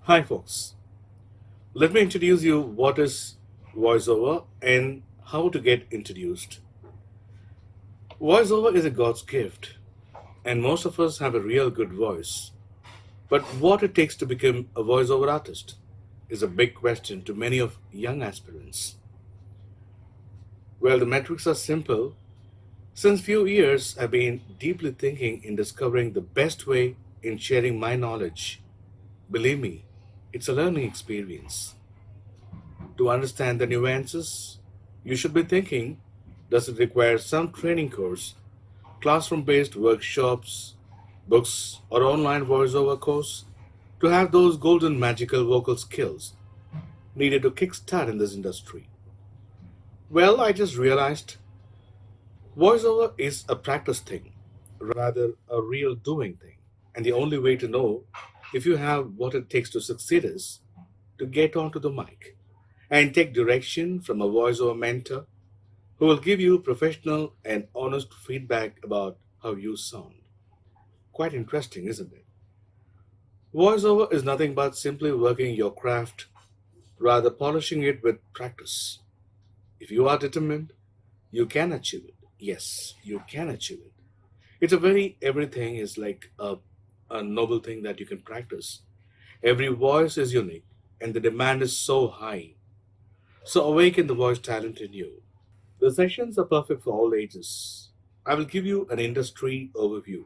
Hi, folks. Let me introduce you what is voiceover and how to get introduced. Voiceover is a God's gift, and most of us have a real good voice. But what it takes to become a voiceover artist is a big question to many of young aspirants. Well, the metrics are simple. Since few years, I've been deeply thinking in discovering the best way in sharing my knowledge. Believe me, it's a learning experience. To understand the nuances, you should be thinking, does it require some training course, classroom based workshops, books, or online voiceover course to have those golden magical vocal skills needed to kickstart in this industry? Well, I just realized voiceover is a practice thing rather a real doing thing. And the only way to know if you have what it takes to succeed is to get onto the mic and take direction from a voiceover mentor who will give you professional and honest feedback about how you sound. Quite interesting, isn't it? Voiceover is nothing but simply working your craft, rather polishing it with practice. If you are determined, you can achieve it. Yes, you can achieve it. It's a very, everything is like a noble thing that you can practice. Every voice is unique, and the demand is so high. So awaken the voice talent in you. The sessions are perfect for all ages. I will give you an industry overview,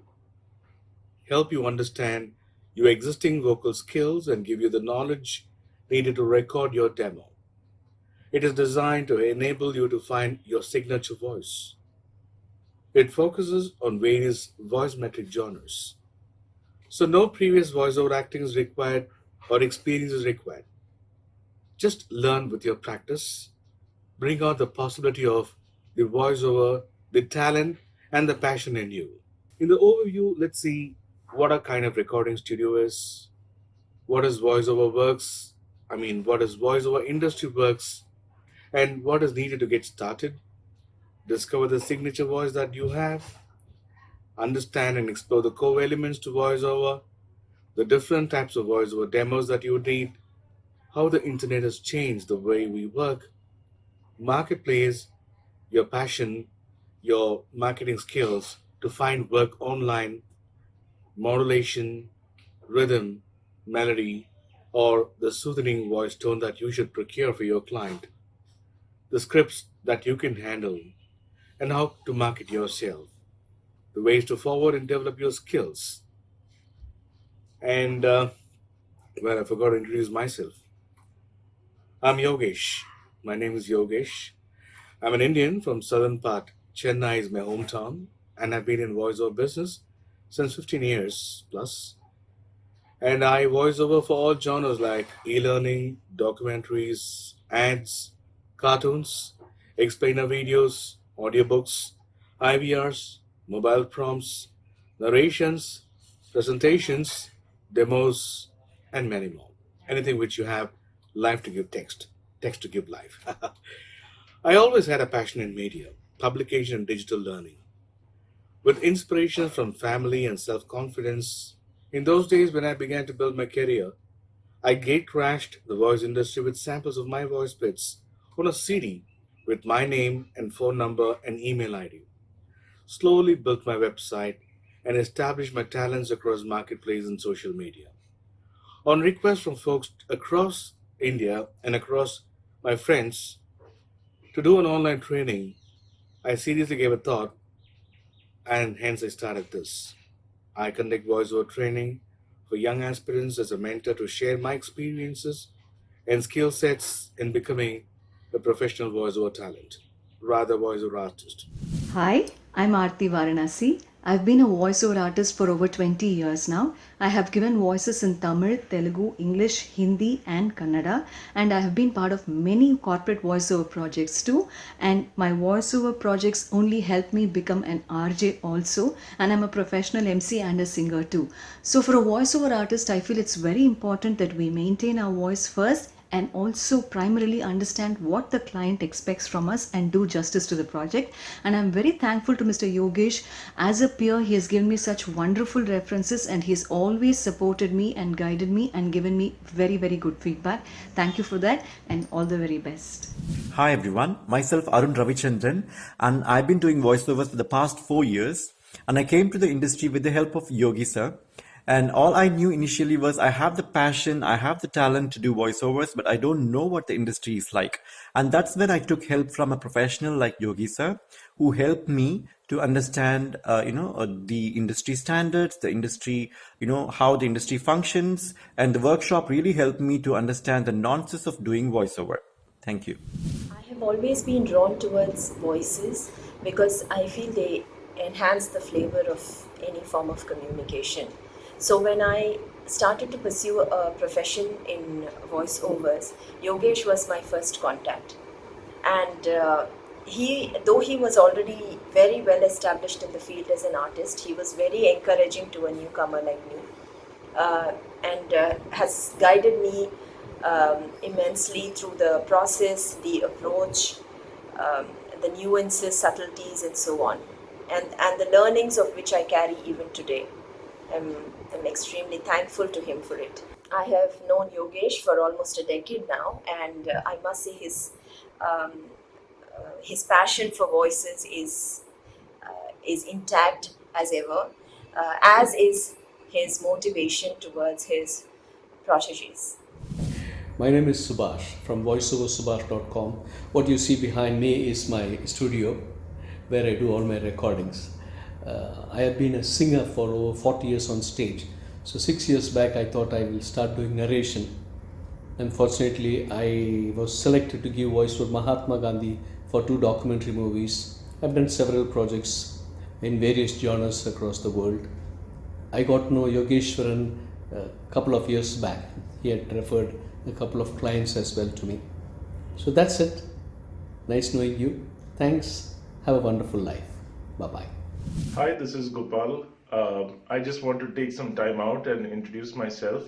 help you understand your existing vocal skills, and give you the knowledge needed to record your demo. It is designed to enable you to find your signature voice. It focuses on various voice metric genres. So, no previous voiceover acting is required or experience is required. Just learn with your practice, bring out the possibility of the voiceover, the talent, and the passion in you. In the overview, let's see what a kind of recording studio is, what is voiceover works, what is voiceover industry works, and what is needed to get started. Discover the signature voice that you have, understand and explore the core elements to voiceover, the different types of voiceover demos that you need, how the internet has changed the way we work, marketplace, your passion, your marketing skills to find work online, modulation, rhythm, melody, or the soothing voice tone that you should procure for your client, the scripts that you can handle, and how to market yourself, the ways to forward and develop your skills. And well, I forgot to introduce myself. I'm Yogesh. My name is Yogesh. I'm an Indian from southern part. Chennai is my hometown, and I've been in voiceover business since 15 years plus. And I voice over for all genres like e-learning, documentaries, ads, cartoons, explainer videos, audiobooks, IVRs, mobile prompts, narrations, presentations, demos, and many more. Anything which you have life to give text, text to give life. I always had a passion in media, publication, and digital learning. With inspiration from family and self confidence, in those days when I began to build my career, I gate crashed the voice industry with samples of my voice bits on a CD with my name and phone number and email ID. Slowly built my website and established my talents across marketplace and social media. On request from folks across India and across my friends to do an online training, I seriously gave a thought and hence I started this. I conduct voiceover training for young aspirants as a mentor to share my experiences and skill sets in becoming a professional voiceover talent, rather voiceover artist. Hi, I'm Marti Varanasi. I've been a voiceover artist for over 20 years now. I have given voices in Tamil, Telugu, English, Hindi, and Kannada, and I have been part of many corporate voiceover projects too. And my voiceover projects only help me become an RJ also, and I'm a professional MC and a singer too. So, for a voiceover artist, I feel it's very important that we maintain our voice first and also primarily understand what the client expects from us and do justice to the project. And I'm very thankful to Mr. Yogesh. As a peer, he has given me such wonderful references, and he's always supported me and guided me and given me very, very good feedback. Thank you for that, and all the very best. Hi everyone, myself Arun Ravichandran, and I've been doing voiceovers for the past 4 years, and I came to the industry with the help of Yogi sir. And all I knew initially was I have the passion, I have the talent to do voiceovers, but I don't know what the industry is like. And that's when I took help from a professional like Yogi sir, who helped me to understand, the industry standards, the industry, how the industry functions, and the workshop really helped me to understand the nuances of doing voiceover. Thank you. I have always been drawn towards voices because I feel they enhance the flavor of any form of communication. So when I started to pursue a profession in voiceovers, Yogesh was my first contact. And though he was already very well established in the field as an artist, he was very encouraging to a newcomer like me, and has guided me immensely through the process, the approach, the nuances, subtleties, and so on, and the learnings of which I carry even today. I'm extremely thankful to him for it. I have known Yogesh for almost a decade now, and I must say his passion for voices is intact as ever, as is his motivation towards his proteges. My name is Subash from voiceoversubash.com. What you see behind me is my studio where I do all my recordings. I have been a singer for over 40 years on stage. So 6 years back I thought I will start doing narration. Unfortunately, I was selected to give voice for Mahatma Gandhi for 2 documentary movies. I've done several projects in various genres across the world. I got to know Yogeshwaran a couple of years back. He had referred a couple of clients as well to me. So that's it. Nice knowing you. Thanks. Have a wonderful life. Bye-bye. Hi, this is Gopal. I just want to take some time out and introduce myself.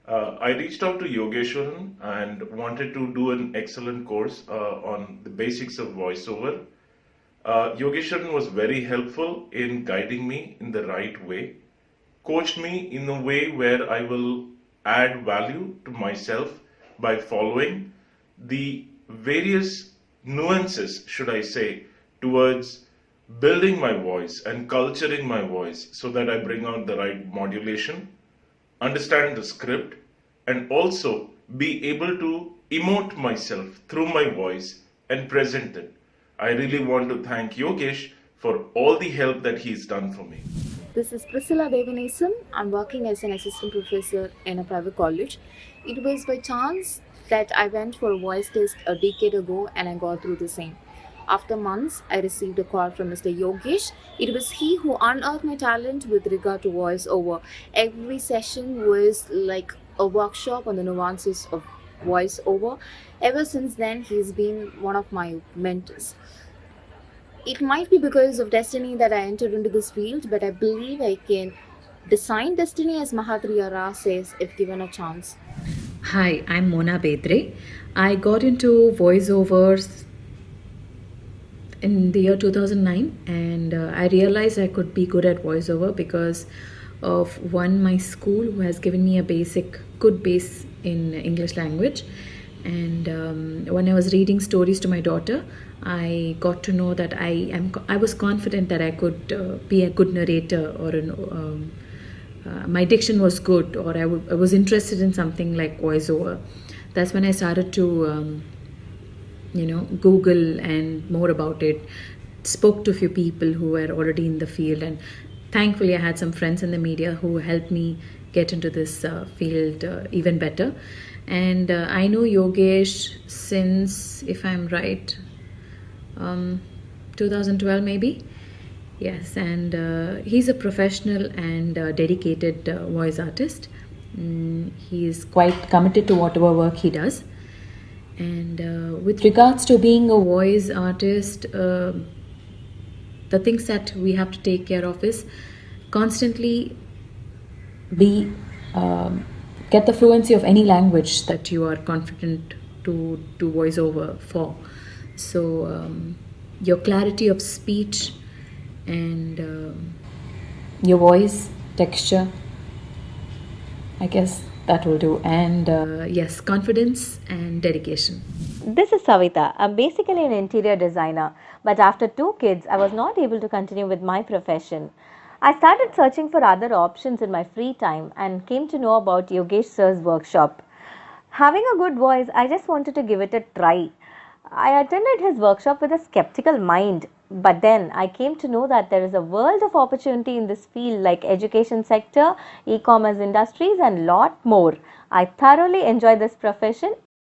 I reached out to Yogeshwaran and wanted to do an excellent course on the basics of voiceover. Yogeshwaran was very helpful in guiding me in the right way, coached me in a way where I will add value to myself by following the various nuances, should I say, towards building my voice and culturing my voice so that I bring out the right modulation, understand the script, and also be able to emote myself through my voice and present it. I really want to thank Yogesh for all the help that he's done for me. This is Priscilla Baby. I'm working as an assistant professor in a private college. It was by chance that I went for a voice test a decade ago and I got through the same. After months, I received a call from Mr. Yogesh. It was he who unearthed my talent with regard to voiceover. Every session was like a workshop on the nuances of voiceover. Ever since then, he's been one of my mentors. It might be because of destiny that I entered into this field, but I believe I can design destiny, as Marti Varanasi says, if given a chance. Hi, I'm Mona Bedre. I got into voiceovers in the year 2009, and I realized I could be good at voiceover because of my school, who has given me a good base in English language. And when I was reading stories to my daughter, I got to know that I was confident that I could be a good narrator, or my diction was good, or I was interested in something like voiceover. That's when I started to Google and more about it, spoke to a few people who were already in the field, and thankfully I had some friends in the media who helped me get into this field even better. And I know Yogesh since, if I'm right, 2012 maybe. Yes, and he's a professional and dedicated voice artist. He's quite committed to whatever work he does. And with regards to being a voice artist, the things that we have to take care of is constantly be get the fluency of any language that you are confident to do voiceover for. So your clarity of speech and your voice texture, I guess that will do. And yes, confidence and dedication. This is Savita. I'm basically an interior designer, but after two kids, I was not able to continue with my profession. I started searching for other options in my free time and came to know about Yogesh sir's workshop. Having a good voice, I just wanted to give it a try. I attended his workshop with a skeptical mind, but then I came to know that there is a world of opportunity in this field like education sector, e-commerce industries and lot more. I thoroughly enjoy this profession